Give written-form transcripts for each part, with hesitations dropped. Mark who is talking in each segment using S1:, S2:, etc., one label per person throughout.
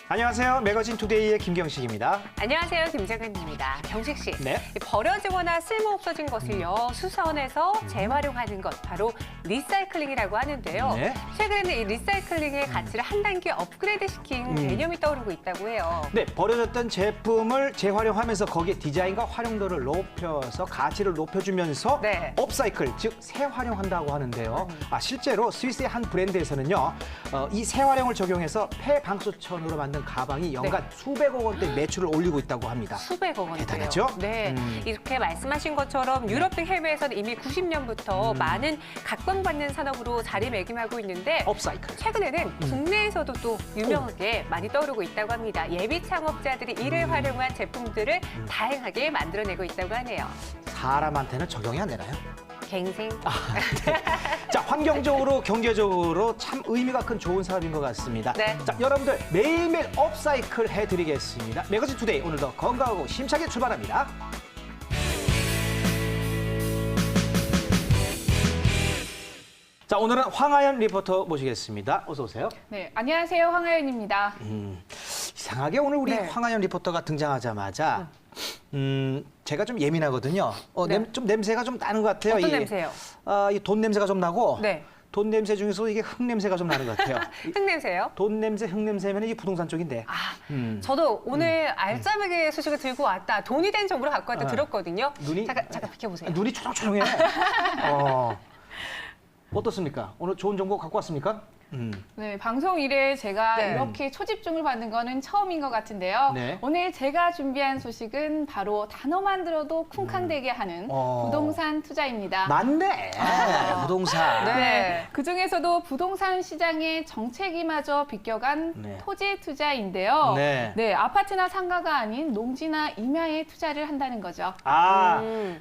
S1: 안녕하세요. 매거진 투데이의 김경식입니다.
S2: 안녕하세요. 김정은입니다. 경식 씨,
S1: 네.
S2: 버려지거나 쓸모 없어진 것을요 수선해서 재활용하는 것 바로 리사이클링이라고 하는데요.
S1: 네.
S2: 최근에는 이 리사이클링의 가치를 한 단계 업그레이드시킨 개념이 떠오르고 있다고 해요.
S1: 네, 버려졌던 제품을 재활용하면서 거기에 디자인과 활용도를 높여서 가치를 높여주면서
S2: 네.
S1: 업사이클, 즉 재활용한다고 하는데요. 실제로 스위스의 한 브랜드에서는요, 이 재활용을 적용해서 폐방수천으로 만든 가방이 연간 수백억 원대 매출을 올리고 있다고 합니다.
S2: 수백억 원대요.
S1: 대단하죠?
S2: 네, 이렇게 말씀하신 것처럼 유럽 등 해외에서는 이미 90년부터 많은 각광받는 산업으로 자리매김하고 있는데
S1: 업사이클.
S2: 최근에는 국내에서도 또 유명하게 많이 떠오르고 있다고 합니다. 예비 창업자들이 이를 활용한 제품들을 다양하게 만들어내고 있다고 하네요.
S1: 사람한테는 적용이 안 되나요?
S2: 갱생.
S1: 자, 환경적으로, 경제적으로 참 의미가 큰 좋은 사업인 것 같습니다.
S2: 네.
S1: 자, 여러분들 매일매일 업사이클 해드리겠습니다. 매거진 투데이 오늘도 건강하고 힘차게 출발합니다. 자, 오늘은 황하연 리포터 모시겠습니다. 어서 오세요.
S3: 네, 안녕하세요. 황하연입니다.
S1: 이상하게 오늘 우리
S2: 네.
S1: 황하연 리포터가 등장하자마자 제가 좀 예민하거든요.
S2: 네.
S1: 좀 냄새가 좀 나는 것 같아요.
S2: 어떤
S1: 이,
S2: 냄새요?
S1: 이 돈 냄새가 좀 나고
S2: 네.
S1: 돈 냄새 중에서 이게 흙 냄새가 좀 나는 것 같아요.
S2: 흙 냄새요?
S1: 돈 냄새, 흙 냄새면 이게 부동산 쪽인데.
S2: 저도 오늘 알짜배기 소식을 들고 왔다. 돈이 된 정보를 갖고 왔다 들었거든요.
S1: 눈이
S2: 잠깐 비켜보세요.
S1: 눈이 초롱초롱해. 어떻습니까? 오늘 좋은 정보 갖고 왔습니까?
S3: 네, 방송 일에 제가
S2: 네.
S3: 이렇게 초집중을 받는 거는 처음인 것 같은데요.
S1: 네.
S3: 오늘 제가 준비한 소식은 바로 단어만 들어도 쿵쾅대게 하는 부동산 투자입니다.
S1: 맞네. 부동산.
S2: 네.
S3: 그중에서도 부동산 시장의 정체기마저 비껴간
S1: 네.
S3: 토지 투자인데요.
S1: 네.
S3: 아파트나 상가가 아닌 농지나 임야에 투자를 한다는 거죠.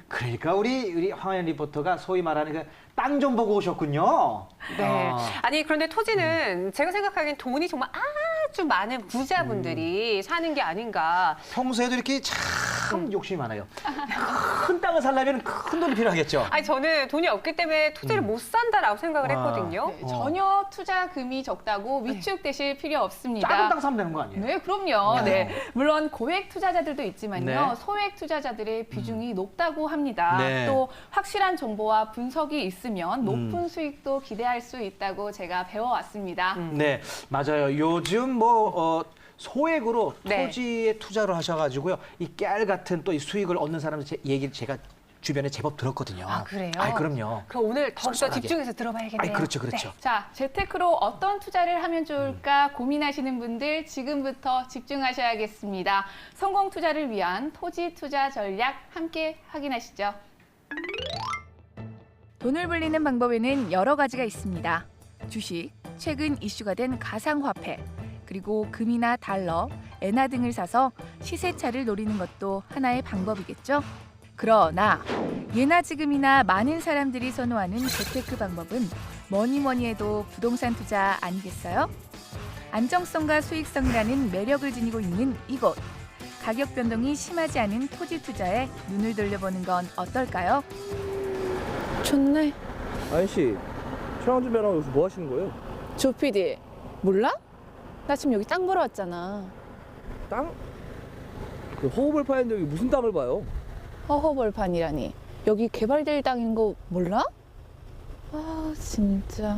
S1: 그러니까 우리 황하연 리포터가 소위 말하는 그 땅 좀 보고 오셨군요.
S2: 네. 아니 그런데 토지는 제가 생각하기엔 돈이 정말 아주 많은 부자분들이 사는 게 아닌가.
S1: 평소에도 이렇게 참 욕심이 많아요. 큰 땅을 살려면 큰 돈이 필요하겠죠.
S2: 아니 저는 돈이 없기 때문에 토지를 못 산다라고 생각을 했거든요.
S3: 네, 전혀 투자금이 적다고 위축되실 필요 없습니다.
S1: 작은 땅 사면 되는 거 아니에요?
S3: 네, 그럼요. 네. 물론 고액 투자자들도 있지만요.
S1: 네.
S3: 소액 투자자들의 비중이 높다고 합니다.
S1: 네.
S3: 또 확실한 정보와 분석이 있으면 높은 수익도 기대할 수 있다고 제가 배워왔습니다.
S1: 네, 맞아요. 요즘 소액으로
S2: 네.
S1: 토지에 투자를 하셔가지고요. 이 깨알 같은 또 이 수익을 얻는 사람들 얘기를 제가 주변에 제법 들었거든요.
S2: 아 그래요?
S1: 그럼요.
S2: 그럼 오늘 더욱더
S1: 쏠쏠하게.
S2: 집중해서 들어봐야겠네요.
S1: 그렇죠.
S3: 자, 재테크로 어떤 투자를 하면 좋을까 고민하시는 분들 지금부터 집중하셔야겠습니다. 성공 투자를 위한 토지 투자 전략 함께 확인하시죠.
S4: 돈을 불리는 방법에는 여러 가지가 있습니다. 주식, 최근 이슈가 된 가상화폐, 그리고 금이나 달러, 엔화 등을 사서 시세차를 노리는 것도 하나의 방법이겠죠. 그러나 예나 지금이나 많은 사람들이 선호하는 재테크 방법은 뭐니 해도 부동산 투자 아니겠어요? 안정성과 수익성이라는 매력을 지니고 있는 이곳. 가격 변동이 심하지 않은 토지 투자에 눈을 돌려보는 건 어떨까요?
S5: 좋네.
S6: 아저씨, 촬영 준비하라고 여기서 뭐 하시는 거예요?
S5: 조 PD, 몰라? 나 지금 여기 땅 보러 왔잖아.
S6: 땅? 그 허브를 파는데 여기 무슨 땅을 봐요?
S5: 허허벌판이라니. 여기 개발될 땅인 거 몰라? 아, 진짜.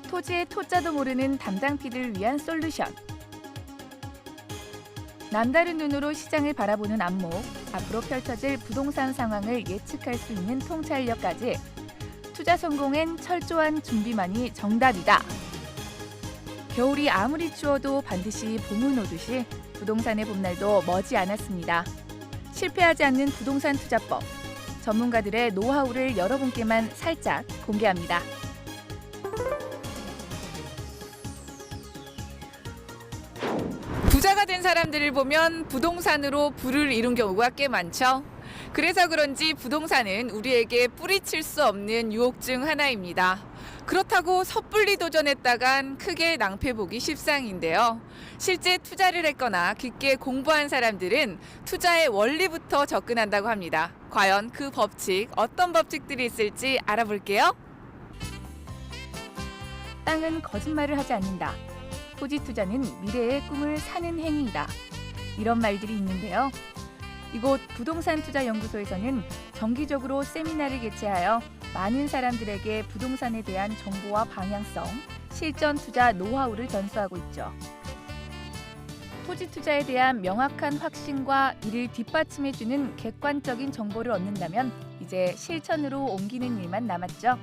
S4: 토지의 토자도 모르는 담당 PD를 위한 솔루션. 남다른 눈으로 시장을 바라보는 안목, 앞으로 펼쳐질 부동산 상황을 예측할 수 있는 통찰력까지 투자 성공엔 철저한 준비만이 정답이다. 겨울이 아무리 추워도 반드시 봄은 오듯이 부동산의 봄날도 머지 않았습니다. 실패하지 않는 부동산 투자법, 전문가들의 노하우를 여러분께만 살짝 공개합니다.
S7: 부자가 된 사람들을 보면 부동산으로 부를 이룬 경우가 꽤 많죠. 그래서 그런지 부동산은 우리에게 뿌리칠 수 없는 유혹 중 하나입니다. 그렇다고 섣불리 도전했다간 크게 낭패보기 십상인데요. 실제 투자를 했거나 깊게 공부한 사람들은 투자의 원리부터 접근한다고 합니다. 과연 그 법칙, 어떤 법칙들이 있을지 알아볼게요.
S4: 땅은 거짓말을 하지 않는다. 토지 투자는 미래의 꿈을 사는 행위이다. 이런 말들이 있는데요. 이곳 부동산 투자 연구소에서는 정기적으로 세미나를 개최하여 많은 사람들에게 부동산에 대한 정보와 방향성, 실전 투자 노하우를 전수하고 있죠. 토지 투자에 대한 명확한 확신과 이를 뒷받침해주는 객관적인 정보를 얻는다면 이제 실천으로 옮기는 일만 남았죠.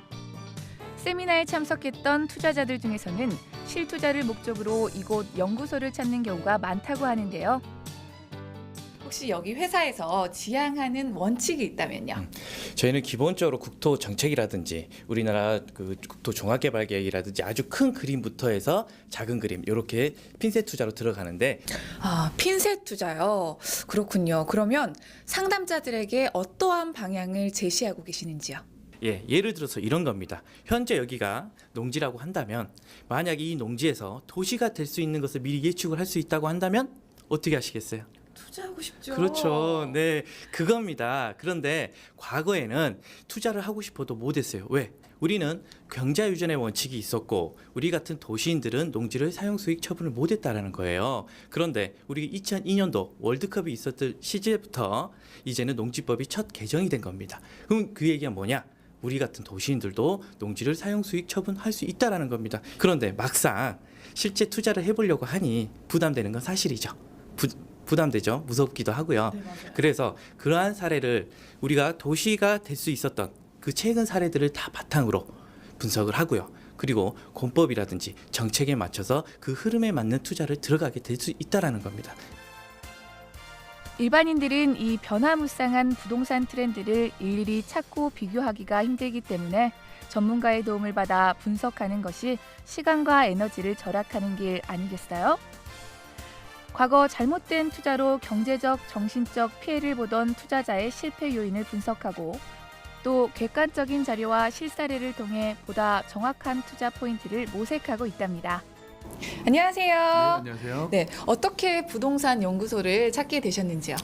S4: 세미나에 참석했던 투자자들 중에서는 실투자를 목적으로 이곳 연구소를 찾는 경우가 많다고 하는데요.
S3: 혹시 여기 회사에서 지향하는 원칙이 있다면요?
S8: 저희는 기본적으로 국토 정책이라든지 우리나라 그 국토 종합개발 계획이라든지 아주 큰 그림부터 해서 작은 그림 이렇게 핀셋 투자로 들어가는데
S7: 아, 핀셋 투자요. 그렇군요. 그러면 상담자들에게 어떠한 방향을 제시하고 계시는지요?
S8: 예를 들어서 이런 겁니다. 현재 여기가 농지라고 한다면 만약에 이 농지에서 도시가 될 수 있는 것을 미리 예측을 할 수 있다고 한다면 어떻게 하시겠어요?
S7: 투자하고 싶죠.
S8: 그렇죠. 네, 그겁니다. 그런데 과거에는 투자를 하고 싶어도 못했어요. 왜? 우리는 경자유전의 원칙이 있었고 우리 같은 도시인들은 농지를 사용수익 처분을 못했다라는 거예요. 그런데 우리 2002년도 월드컵이 있었던 시절부터 이제는 농지법이 첫 개정이 된 겁니다. 그럼 그 얘기가 뭐냐? 우리 같은 도시인들도 농지를 사용수익 처분할 수 있다라는 겁니다. 그런데 막상 실제 투자를 해보려고 하니 부담되는 건 사실이죠. 부담되죠. 무섭기도 하고요. 그래서 그러한 사례를 우리가 도시가 될 수 있었던 그 최근 사례들을 다 바탕으로 분석을 하고요. 그리고 공법이라든지 정책에 맞춰서 그 흐름에 맞는 투자를 들어가게 될 수 있다라는 겁니다.
S4: 일반인들은 이 변화무쌍한 부동산 트렌드를 일일이 찾고 비교하기가 힘들기 때문에 전문가의 도움을 받아 분석하는 것이 시간과 에너지를 절약하는 길 아니겠어요? 과거 잘못된 투자로 경제적, 정신적 피해를 보던 투자자의 실패 요인을 분석하고 또 객관적인 자료와 실사례를 통해 보다 정확한 투자 포인트를 모색하고 있답니다.
S3: 안녕하세요.
S9: 안녕하세요.
S3: 네, 어떻게 부동산 연구소를 찾게 되셨는지요?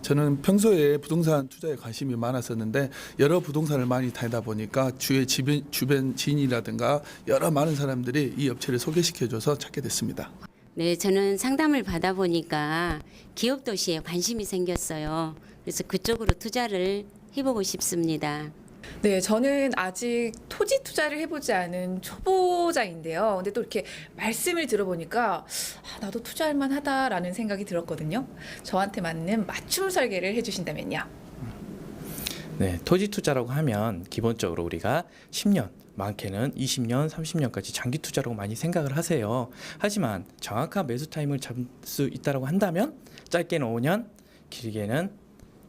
S9: 저는 평소에 부동산 투자에 관심이 많았었는데 여러 부동산을 많이 다니다 보니까 주의 주변 지인이라든가 여러 많은 사람들이 이 업체를 소개시켜줘서 찾게 됐습니다.
S10: 네, 저는 상담을 받아보니까 기업 도시에 관심이 생겼어요. 그래서 그쪽으로 투자를 해보고 싶습니다.
S3: 네, 저는 아직 토지 투자를 해보지 않은 초보자인데요. 근데 또 이렇게 말씀을 들어보니까 나도 투자할 만하다라는 생각이 들었거든요. 저한테 맞는 맞춤 설계를 해주신다면요.
S8: 네, 토지 투자라고 하면 기본적으로 우리가 10년, 많게는 20년, 30년까지 장기 투자라고 많이 생각을 하세요. 하지만 정확한 매수 타임을 잡을 수 있다고 한다면 짧게는 5년, 길게는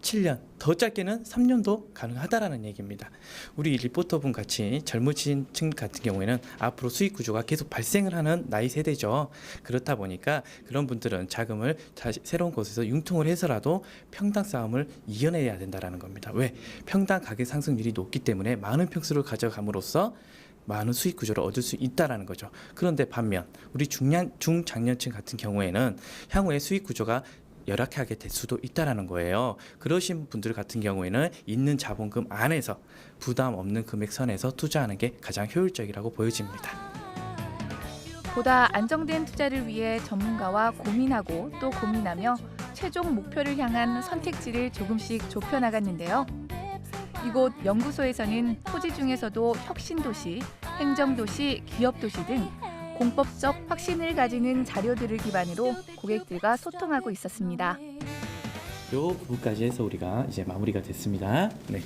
S8: 7년, 더 짧게는 3년도 가능하다라는 얘기입니다. 우리 리포터분 같이 젊으신 층 같은 경우에는 앞으로 수익 구조가 계속 발생을 하는 나이 세대죠. 그렇다 보니까 그런 분들은 자금을 다시 새로운 곳에서 융통을 해서라도 평당 싸움을 이겨내야 된다라는 겁니다. 왜? 평당 가격 상승률이 높기 때문에 많은 평수를 가져감으로써 많은 수익 구조를 얻을 수 있다라는 거죠. 그런데 반면 우리 중장년층 같은 경우에는 향후에 수익 구조가 열악하게 될 수도 있다라는 거예요. 그러신 분들 같은 경우에는 있는 자본금 안에서 부담 없는 금액 선에서 투자하는 게 가장 효율적이라고 보여집니다.
S4: 보다 안정된 투자를 위해 전문가와 고민하고 또 고민하며 최종 목표를 향한 선택지를 조금씩 좁혀나갔는데요. 이곳 연구소에서는 토지 중에서도 혁신도시, 행정도시, 기업도시 등 공법적 확신을 가지는 자료들을 기반으로 고객들과 소통하고 있었습니다.
S8: 요 부분까지 해서 우리가 이제 마무리가 됐습니다. 네.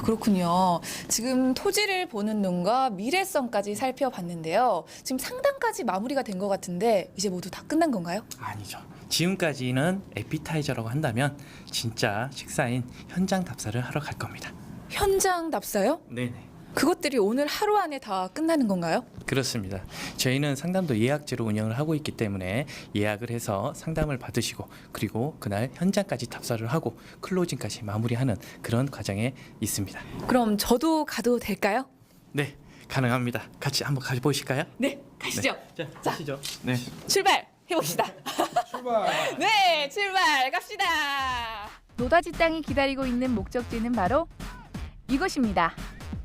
S3: 그렇군요. 지금 토지를 보는 눈과 미래성까지 살펴봤는데요. 지금 상담까지 마무리가 된 것 같은데 이제 모두 다 끝난 건가요?
S8: 아니죠. 지금까지는 에피타이저라고 한다면 진짜 식사인 현장 답사를 하러 갈 겁니다.
S3: 현장 답사요?
S8: 네네.
S3: 그것들이 오늘 하루 안에 다 끝나는 건가요?
S8: 그렇습니다. 저희는 상담도 예약제로 운영을 하고 있기 때문에 예약을 해서 상담을 받으시고 그리고 그날 현장까지 답사를 하고 클로징까지 마무리하는 그런 과정에 있습니다.
S3: 그럼 저도 가도 될까요?
S8: 네, 가능합니다. 같이 한번 가보실까요?
S3: 네, 가시죠.
S8: 자, 가시죠. 네.
S3: 출발 해봅시다.
S9: 출발!
S3: 네, 출발 갑시다.
S4: 노다지 땅이 기다리고 있는 목적지는 바로 이것입니다.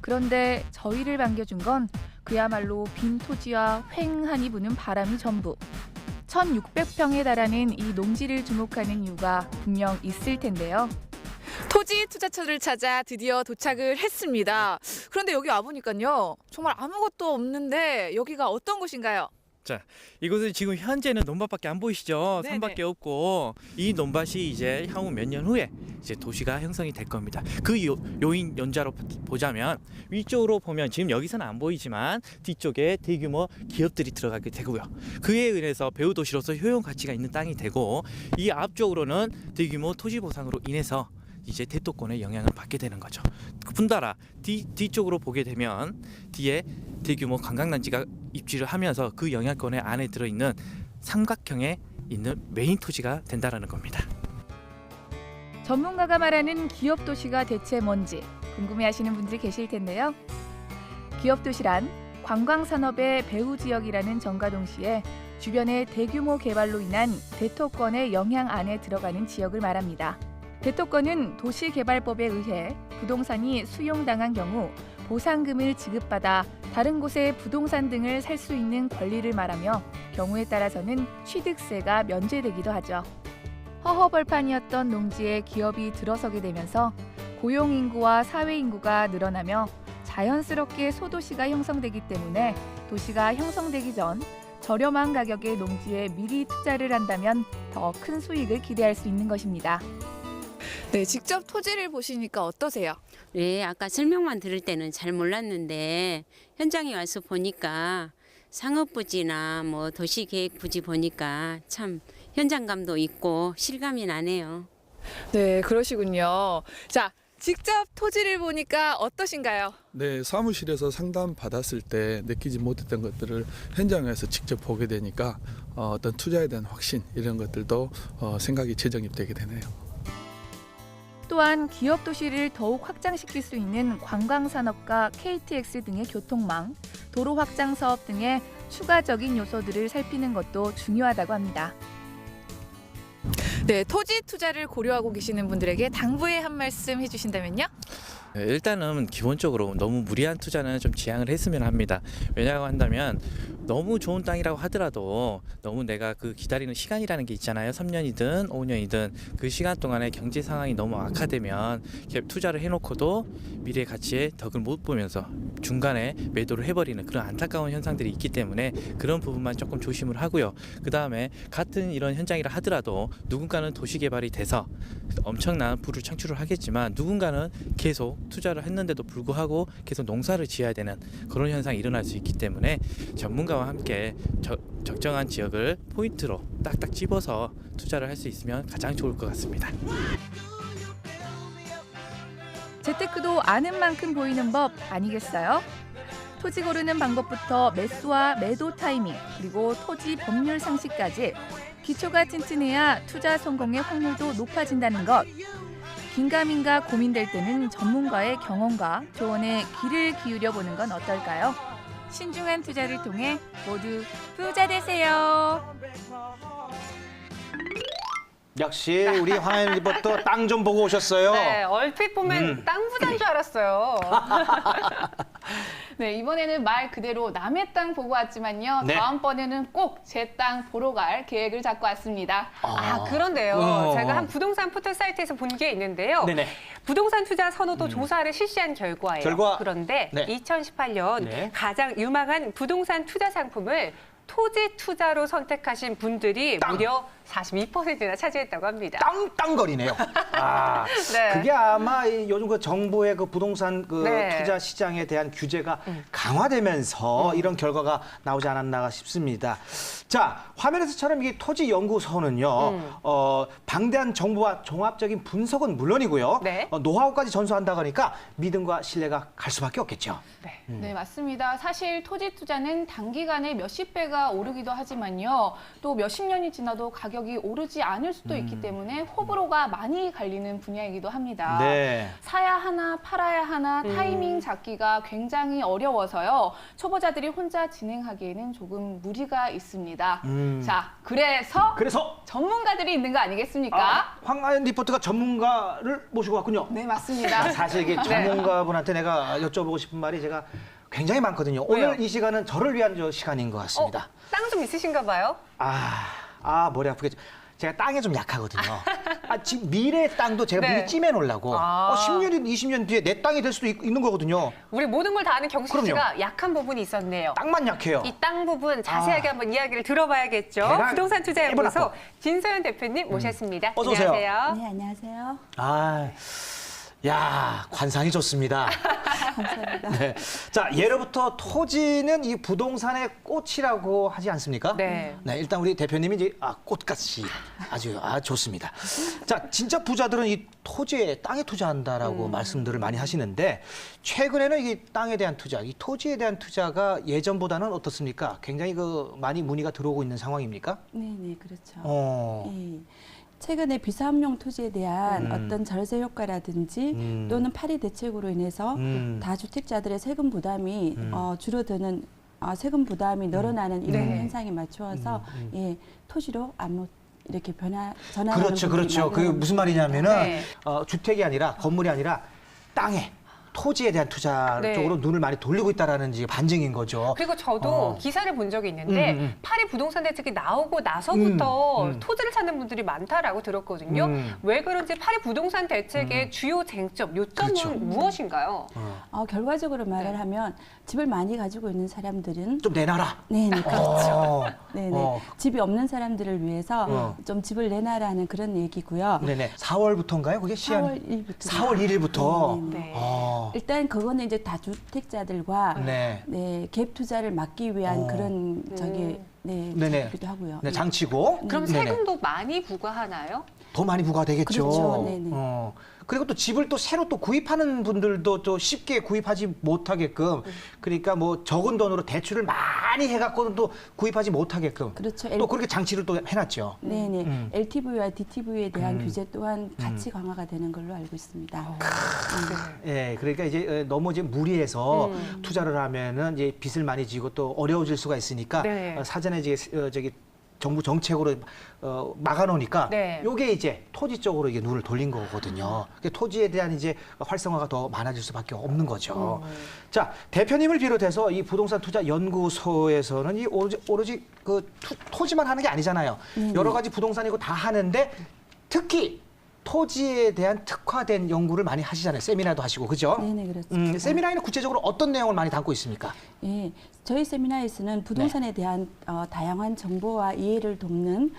S4: 그런데 저희를 반겨준 건 그야말로 빈 토지와 휑하니 부는 바람이 전부. 1,600평에 달하는 이 농지를 주목하는 이유가 분명 있을 텐데요.
S7: 토지 투자처를 찾아 드디어 도착을 했습니다. 그런데 여기 와보니까요. 정말 아무것도 없는데 여기가 어떤 곳인가요?
S8: 자, 이곳은 지금 현재는 논밭밖에 안 보이시죠?
S7: 네네.
S8: 산밖에 없고 이 논밭이 이제 향후 몇 년 후에 이제 도시가 형성이 될 겁니다. 그 요인 연자로 보자면 위쪽으로 보면 지금 여기서는 안 보이지만 뒤쪽에 대규모 기업들이 들어가게 되고요. 그에 의해서 배후 도시로서 효용 가치가 있는 땅이 되고 이 앞쪽으로는 대규모 토지 보상으로 인해서 이제 대토권의 영향을 받게 되는 거죠. 분달아 뒤쪽으로 보게 되면 뒤에 대규모 관광단지가 입지를 하면서 그 영향권의 안에 들어있는 삼각형에 있는 메인 토지가 된다는 겁니다.
S4: 전문가가 말하는 기업 도시가 대체 뭔지 궁금해하시는 분들이 계실 텐데요. 기업 도시란 관광 산업의 배후 지역이라는 점과 동시에 주변의 대규모 개발로 인한 대토권의 영향 안에 들어가는 지역을 말합니다. 대토권은 도시개발법에 의해 부동산이 수용당한 경우 보상금을 지급받아 다른 곳에 부동산 등을 살 수 있는 권리를 말하며 경우에 따라서는 취득세가 면제되기도 하죠. 허허벌판이었던 농지에 기업이 들어서게 되면서 고용인구와 사회인구가 늘어나며 자연스럽게 소도시가 형성되기 때문에 도시가 형성되기 전 저렴한 가격의 농지에 미리 투자를 한다면 더 큰 수익을 기대할 수 있는 것입니다.
S7: 네, 직접 토지를 보시니까 어떠세요?
S10: 네, 아까 설명만 들을 때는 잘 몰랐는데 현장에 와서 보니까 상업부지나 뭐 도시계획부지 보니까 참 현장감도 있고 실감이 나네요.
S7: 네, 그러시군요. 자, 직접 토지를 보니까 어떠신가요?
S9: 네, 사무실에서 상담 받았을 때 느끼지 못했던 것들을 현장에서 직접 보게 되니까 어떤 투자에 대한 확신 이런 것들도 생각이 재정립되게 되네요.
S4: 또한 기업 도시를 더욱 확장시킬 수 있는 관광산업과 KTX 등의 교통망, 도로 확장 사업 등의 추가적인 요소들을 살피는 것도 중요하다고 합니다.
S7: 네, 토지 투자를 고려하고 계시는 분들에게 당부의 한 말씀 해주신다면요?
S8: 일단은 기본적으로 너무 무리한 투자는 좀 지양을 했으면 합니다. 왜냐고 한다면 너무 좋은 땅이라고 하더라도 너무 내가 그 기다리는 시간이라는 게 있잖아요. 3년이든 5년이든 그 시간 동안에 경제 상황이 너무 악화되면 투자를 해놓고도 미래 가치의 덕을 못 보면서 중간에 매도를 해버리는 그런 안타까운 현상들이 있기 때문에 그런 부분만 조금 조심을 하고요. 그 다음에 같은 이런 현장이라 하더라도 누군가는 도시개발이 돼서 엄청난 부를 창출을 하겠지만 누군가는 계속 투자를 했는데도 불구하고 계속 농사를 지어야 되는 그런 현상이 일어날 수 있기 때문에 전문가와 함께 적정한 지역을 포인트로 딱딱 집어서 투자를 할 수 있으면 가장 좋을 것 같습니다.
S4: 재테크도 아는 만큼 보이는 법 아니겠어요? 토지 고르는 방법부터 매수와 매도 타이밍, 그리고 토지 법률 상식까지 기초가 튼튼해야 투자 성공의 확률도 높아진다는 것. 긴가민가 고민될 때는 전문가의 경험과 조언에 귀를 기울여 보는 건 어떨까요? 신중한 투자를 통해 모두 부자 되세요.
S1: 역시 우리 황하연 리포터 땅 좀 보고 오셨어요.
S2: 네, 얼핏 보면 땅 부자인 줄 알았어요.
S5: 네, 이번에는 말 그대로 남의 땅 보고 왔지만요.
S1: 네.
S5: 다음번에는 꼭 제 땅 보러 갈 계획을 잡고 왔습니다.
S2: 그런데요. 제가 한 부동산 포털 사이트에서 본 게 있는데요.
S1: 네네.
S2: 부동산 투자 선호도 조사를 실시한 결과예요. 그런데
S1: 네.
S2: 2018년
S1: 네.
S2: 가장 유망한 부동산 투자 상품을 토지 투자로 선택하신 분들이 무려 42%나 차지했다고 합니다.
S1: 땅땅거리네요. 아,
S2: 네.
S1: 그게 아마 요즘 그 정부의 그 부동산 그
S2: 네.
S1: 투자 시장에 대한 규제가 강화되면서 이런 결과가 나오지 않았나 싶습니다. 자, 화면에서처럼 이 토지 연구소는요, 방대한 정보와 종합적인 분석은 물론이고요,
S2: 네.
S1: 노하우까지 전수한다고 하니까 믿음과 신뢰가 갈 수밖에 없겠죠.
S5: 네, 맞습니다. 사실 토지 투자는 단기간에 몇십 배가 오르기도 하지만요. 또 몇십 년이 지나도 가격이 오르지 않을 수도 있기 때문에 호불호가 많이 갈리는 분야이기도 합니다.
S1: 네.
S5: 사야 하나 팔아야 하나 타이밍 잡기가 굉장히 어려워서요. 초보자들이 혼자 진행하기에는 조금 무리가 있습니다. 자, 그래서 전문가들이 있는 거 아니겠습니까?
S1: 황하연 리포터가 전문가를 모시고 왔군요.
S5: 네, 맞습니다.
S1: 사실 이게 전문가분한테 내가 여쭤보고 싶은 말이 제가 굉장히 많거든요.
S2: 왜요?
S1: 오늘 이 시간은 저를 위한 시간인 것 같습니다.
S2: 땅 좀 있으신가 봐요?
S1: 머리 아프겠죠. 제가 땅에 좀 약하거든요. 지금 미래의 땅도 제가
S2: 네.
S1: 미리 찜해 놓으려고.
S2: 아.
S1: 10년이든 20년 뒤에 내 땅이 될 수도 있는 거거든요.
S2: 우리 모든 걸 다 아는 경식
S1: 그럼요.
S2: 씨가 약한 부분이 있었네요.
S1: 땅만 약해요.
S2: 이 땅 부분 자세하게 한번 이야기를 들어봐야겠죠.
S1: 계란,
S2: 부동산 투자연구소
S1: 해보라고.
S2: 진서연 대표님 모셨습니다.
S1: 어서 오세요.
S2: 안녕하세요.
S11: 네, 안녕하세요.
S1: 야, 관상이 좋습니다.
S11: 감사합니다.
S1: 네. 자, 예로부터 토지는 이 부동산의 꽃이라고 하지 않습니까?
S2: 네.
S1: 일단 우리 대표님이 이제 꽃같이 아주 좋습니다. 자, 진짜 부자들은 이 토지에 땅에 투자한다라고 말씀들을 많이 하시는데 최근에는 이 땅에 대한 투자, 이 토지에 대한 투자가 예전보다는 어떻습니까? 굉장히 많이 문의가 들어오고 있는 상황입니까?
S11: 네, 그렇죠. 예. 최근에 비사업용 토지에 대한 어떤 절세 효과라든지 또는 파리 대책으로 인해서 다주택자들의 세금 부담이 줄어드는 세금 부담이 늘어나는 이런
S2: 네.
S11: 현상에 맞추어서 토지로 이렇게 전환하는
S1: 그렇죠.
S11: 분들이
S1: 그
S11: 많아요.
S1: 무슨 말이냐면은
S2: 네.
S1: 주택이 아니라 건물이 아니라 땅에 토지에 대한 투자
S2: 네.
S1: 쪽으로 눈을 많이 돌리고 있다라는 반증인 거죠.
S2: 그리고 저도 기사를 본 적이 있는데 파리 부동산 대책이 나오고 나서부터 토지를 찾는 분들이 많다라고 들었거든요. 왜 그런지 파리 부동산 대책의 주요 쟁점, 요점은
S1: 그렇죠.
S2: 무엇인가요?
S11: 결과적으로 말을 하면 집을 많이 가지고 있는 사람들은
S1: 좀 내놔라.
S11: 네, 그렇죠.
S1: 어.
S11: 집이 없는 사람들을 위해서 좀 집을 내놔라는 그런 얘기고요.
S1: 네네. 4월부터인가요? 그게 시한?
S11: 4월 1일부터.
S1: 4월 1일부터.
S2: 네.
S11: 일단 그거는 이제 다주택자들과
S1: 네.
S11: 갭 투자를 막기 위한 그런
S1: 네네.
S11: 기도 하고요.
S1: 네, 장치고.
S2: 그럼
S1: 네네.
S2: 세금도 많이 부과하나요?
S1: 더 많이 부과되겠죠.
S11: 그렇죠. 네네.
S1: 그리고 또 집을 또 새로 또 구입하는 분들도 또 쉽게 구입하지 못하게끔 그러니까 뭐 적은 돈으로 대출을 많이 해갖고는 또 구입하지 못하게끔
S11: 그렇죠.
S1: 또 그렇게 장치를 또 해놨죠.
S11: 네네. LTV와 DTV에 대한 규제 또한 같이 강화가 되는 걸로 알고 있습니다.
S1: 예, 그러니까 이제 너무 이제 무리해서 투자를 하면은 이제 빚을 많이 지고 또 어려워질 수가 있으니까
S2: 네.
S1: 사전에 이제 정부 정책으로 막아놓으니까
S2: 네.
S1: 요게 이제 토지 쪽으로 이게 눈을 돌린 거거든요. 토지에 대한 이제 활성화가 더 많아질 수밖에 없는 거죠. 자, 대표님을 비롯해서 이 부동산 투자 연구소에서는 이 오로지 그 토지만 하는 게 아니잖아요. 여러 가지 부동산이고 다 하는데 특히 토지에 대한 특화된 연구를 많이 하시잖아요. 세미나도 하시고, 그죠?
S11: 네네, 그렇습니다.
S1: 세미나에는 구체적으로 어떤 내용을 많이 담고 있습니까?
S11: 예, 저희 세미나에서는 부동산에 대한 다양한 정보와 이해를 돕는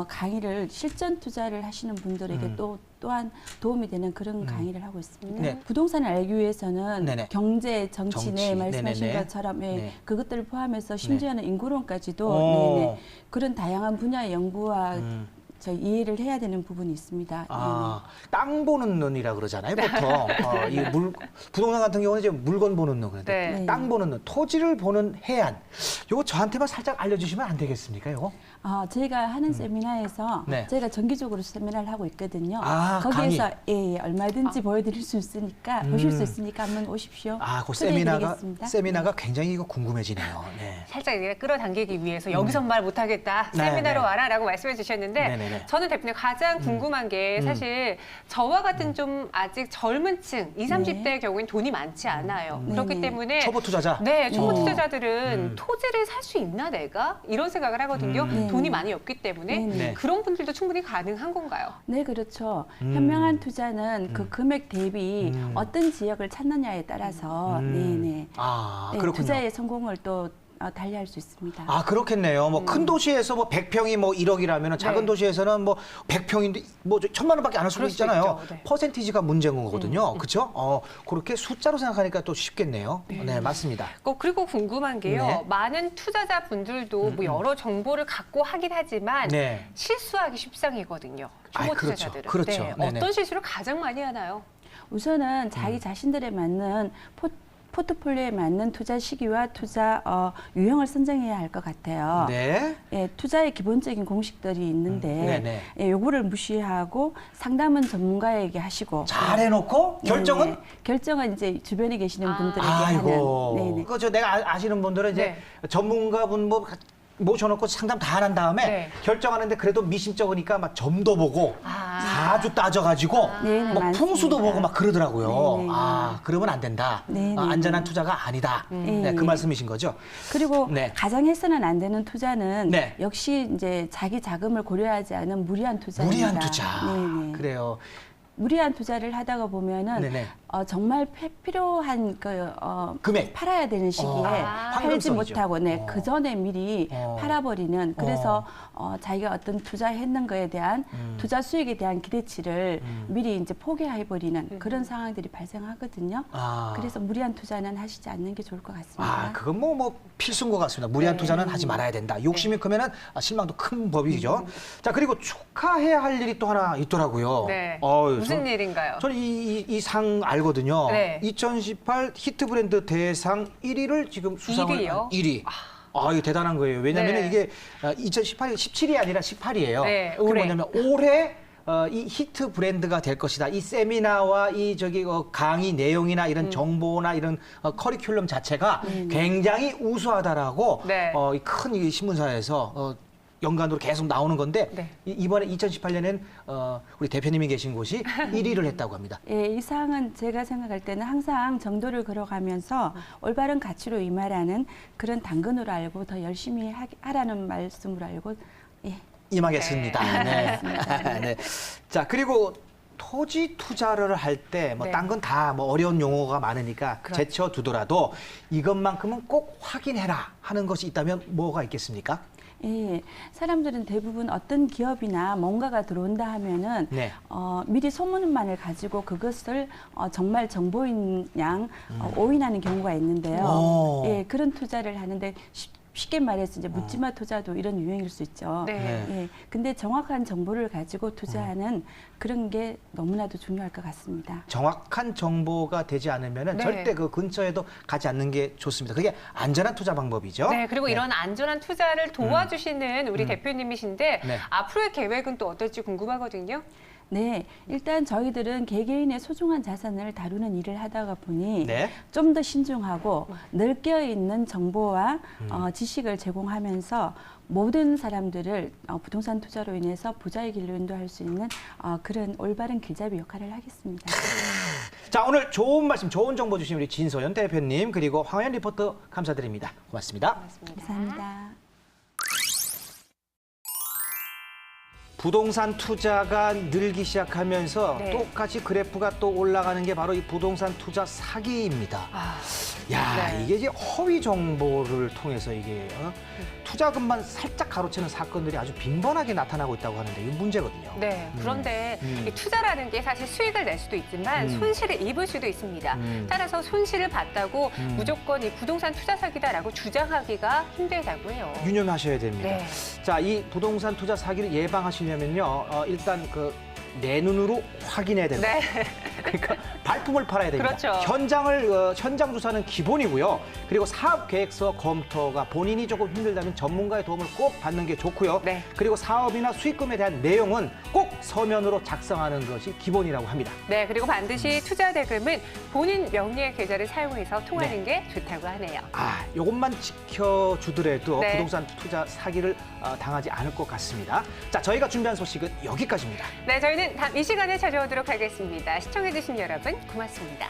S11: 강의를 실전 투자를 하시는 분들에게 또한 도움이 되는 그런 강의를 하고 있습니다.
S1: 네.
S11: 부동산을 알기 위해서는
S1: 네네.
S11: 경제, 정치, 말씀하신
S1: 네네네.
S11: 것처럼
S1: 네.
S11: 그것들을 포함해서 심지어는 인구론까지도
S1: 오.
S11: 그런 다양한 분야의 연구와 저희 이해를 해야 되는 부분이 있습니다.
S1: 땅 보는 눈이라 그러잖아요, 보통. 부동산 같은 경우는 이제 물건 보는 눈 그런데
S2: 네.
S1: 땅 보는 눈, 토지를 보는 해안. 요거 저한테만 살짝 알려주시면 안 되겠습니까, 요거?
S11: 저희가 하는 세미나에서
S1: 네.
S11: 저희가 정기적으로 세미나를 하고 있거든요.
S1: 아,
S11: 거기에서 얼마든지 보여드릴 수 있으니까 보실 수 있으니까 한번 오십시오.
S1: 그
S11: 초대해드리겠습니다.
S1: 세미나가 굉장히 이거 궁금해지네요. 네.
S2: 살짝 이제 끌어당기기 위해서 여기서 말 못하겠다.
S1: 네,
S2: 세미나로
S1: 네.
S2: 와라라고 말씀해 주셨는데
S1: 네네네.
S2: 저는 대표님 가장 궁금한 게 사실 저와 같은 좀 아직 젊은 층, 20, 30대의 경우엔 돈이 많지 않아요. 그렇기
S11: 네네.
S2: 때문에
S1: 초보 투자자.
S2: 네, 초보 투자자들은 토지를 살 수 있나 내가? 이런 생각을 하거든요. 돈이 많이 없기 때문에
S11: 네네.
S2: 그런 분들도 충분히 가능한 건가요?
S11: 네, 그렇죠. 현명한 투자는 그 금액 대비 어떤 지역을 찾느냐에 따라서 네네.
S1: 그렇군요.
S11: 투자의 성공을 또 달리할 수 있습니다.
S1: 그렇겠네요. 뭐 큰 도시에서 뭐 100평이 뭐 1억이라면 작은
S2: 네.
S1: 도시에서는 뭐 100평인데 뭐 1000만 원밖에 안 할 수도
S2: 그럴 수
S1: 있잖아요.
S2: 있죠. 네.
S1: 퍼센티지가 문제인 거거든요. 그렇죠? 그렇게 숫자로 생각하니까 또 쉽겠네요. 네, 맞습니다.
S2: 그리고 궁금한 게요.
S1: 네.
S2: 많은 투자자분들도 뭐 여러 정보를 갖고 하긴 하지만
S1: 네.
S2: 실수하기 십상이거든요. 초보
S1: 그렇죠.
S2: 투자자들은.
S1: 그렇죠.
S2: 네.
S1: 네네.
S2: 어떤 실수를 가장 많이 하나요?
S11: 우선은 자기 자신들에 맞는 포트폴리오에 맞는 투자 시기와 투자 유형을 선정해야 할 것 같아요.
S1: 네.
S11: 예, 투자의 기본적인 공식들이 있는데
S1: 네네.
S11: 예, 요거를 무시하고 상담은 전문가에게 하시고
S1: 잘 해놓고 결정은?
S11: 네네. 결정은 이제 주변에 계시는 분들에게
S1: 아이고.
S11: 하는. 네네.
S1: 내가 아시는 분들은 이제
S2: 네.
S1: 전문가분 뭐 모셔놓고 상담 다 한 다음에
S2: 네.
S1: 결정하는데 그래도 미심쩍으니까 막 점도 보고 사주 따져가지고
S11: 네네,
S1: 뭐 풍수도
S11: 맞습니다.
S1: 보고 막 그러더라고요.
S11: 네네.
S1: 아, 그러면 안 된다.
S11: 네네.
S1: 안전한 투자가 아니다. 네, 그 말씀이신 거죠.
S11: 그리고
S1: 네.
S11: 가장 해서는 안 되는 투자는
S1: 네.
S11: 역시 이제 자기 자금을 고려하지 않은 무리한 투자입니다.
S1: 무리한 투자.
S11: 네네.
S1: 그래요.
S11: 무리한 투자를 하다가 보면은
S1: 네네.
S11: 정말 필요한
S1: 금액.
S11: 팔아야 되는 시기에 팔지
S1: 황금성이죠.
S11: 못하고 그 전에 미리 팔아버리는 그래서 자기가 어떤 투자했는 거에 대한 투자 수익에 대한 기대치를 미리 이제 포기해버리는 그런 상황들이 발생하거든요. 그래서 무리한 투자는 하시지 않는 게 좋을 것 같습니다.
S1: 아, 그건 뭐 필수인 것 같습니다. 무리한 투자는 하지 말아야 된다. 욕심이 크면은 실망도 큰 법이죠. 자, 그리고 축하해야 할 일이 또 하나 있더라고요.
S2: 네.
S1: 무슨
S2: 일인가요?
S1: 저는 이 상 알거든요.
S2: 네.
S1: 2018 히트 브랜드 대상 1위를 지금 수상을
S2: 1위요?
S1: 1위. 아, 이거 대단한 거예요. 왜냐면
S2: 네.
S1: 이게 2018이 17이 아니라 18이에요.
S2: 네,
S1: 그게
S2: 올해.
S1: 뭐냐면 올해 이 히트 브랜드가 될 것이다. 이 세미나와 이 강의 내용이나 이런 정보나 이런 커리큘럼 자체가 굉장히 우수하다라고
S2: 네.
S1: 이 큰 이 신문사에서 연관으로 계속 나오는 건데
S2: 네.
S1: 이번에 2018년엔 우리 대표님이 계신 곳이 1위를 했다고 합니다.
S11: 예, 이 사항은 제가 생각할 때는 항상 정도를 걸어가면서 올바른 가치로 임하라는 그런 당근으로 알고 더 열심히 하라는 말씀으로 알고 예.
S1: 임하겠습니다. 네. 네. 자, 그리고 토지 투자를 할 때 뭐
S2: 네.
S1: 딴 건 다 뭐 어려운 용어가 많으니까
S2: 그렇죠.
S1: 제쳐두더라도 이것만큼은 꼭 확인해라 하는 것이 있다면 뭐가 있겠습니까?
S11: 예, 사람들은 대부분 어떤 기업이나 뭔가가 들어온다 하면은
S1: 네.
S11: 미리 소문만을 가지고 그것을 정말 정보인 양 오인하는 경우가 있는데요.
S1: 오.
S11: 예, 그런 투자를 하는데 쉽게 말해서 이제 묻지마 투자도 이런 유형일 수 있죠.
S2: 네.
S11: 예, 근데 정확한 정보를 가지고 투자하는 그런 게 너무나도 중요할 것 같습니다.
S1: 정확한 정보가 되지 않으면
S2: 네.
S1: 절대 그 근처에도 가지 않는 게 좋습니다. 그게 안전한 투자 방법이죠.
S2: 네, 그리고 이런 안전한 투자를 도와주시는 우리 대표님이신데
S1: 네.
S2: 앞으로의 계획은 또 어떨지 궁금하거든요.
S11: 네, 일단 저희들은 개개인의 소중한 자산을 다루는 일을 하다가 보니
S1: 네.
S11: 좀 더 신중하고 넓게 있는 정보와 지식을 제공하면서 모든 사람들을 부동산 투자로 인해서 부자의 길로 인도할 수 있는 그런 올바른 길잡이 역할을 하겠습니다.
S1: 자, 오늘 좋은 말씀, 좋은 정보 주신 우리 진소연 대표님 그리고 황현 리포터 감사드립니다. 고맙습니다.
S11: 감사합니다.
S1: 부동산 투자가 늘기 시작하면서
S2: 네.
S1: 똑같이 그래프가 또 올라가는 게 바로 이 부동산 투자 사기입니다. 야,
S2: 네.
S1: 이게 이제 허위 정보를 통해서 이게 투자금만 살짝 가로채는 사건들이 아주 빈번하게 나타나고 있다고 하는데 이게 문제거든요.
S2: 네, 그런데 이 투자라는 게 사실 수익을 낼 수도 있지만 손실을 입을 수도 있습니다. 따라서 손실을 봤다고 무조건 이 부동산 투자 사기다라고 주장하기가 힘들다고 해요.
S1: 유념하셔야 됩니다.
S2: 네.
S1: 자, 이 부동산 투자 사기를 예방하시려면요, 일단 내 눈으로 확인해야 됩니다.
S2: 네.
S1: 그러니까 발품을 팔아야 됩니다.
S2: 그렇죠.
S1: 현장 조사는 기본이고요. 그리고 사업 계획서 검토가 본인이 조금 힘들다면 전문가의 도움을 꼭 받는 게 좋고요.
S2: 네.
S1: 그리고 사업이나 수익금에 대한 내용은 꼭 서면으로 작성하는 것이 기본이라고 합니다.
S2: 네, 그리고 반드시 투자 대금은 본인 명의의 계좌를 사용해서 통하는
S1: 네.
S2: 게 좋다고 하네요.
S1: 이것만 지켜주더라도
S2: 네.
S1: 부동산 투자 사기를 당하지 않을 것 같습니다. 자, 저희가 준비한 소식은 여기까지입니다.
S2: 네, 저희는 다음 이 시간에 찾아오도록 하겠습니다. 시청해주신 여러분 고맙습니다.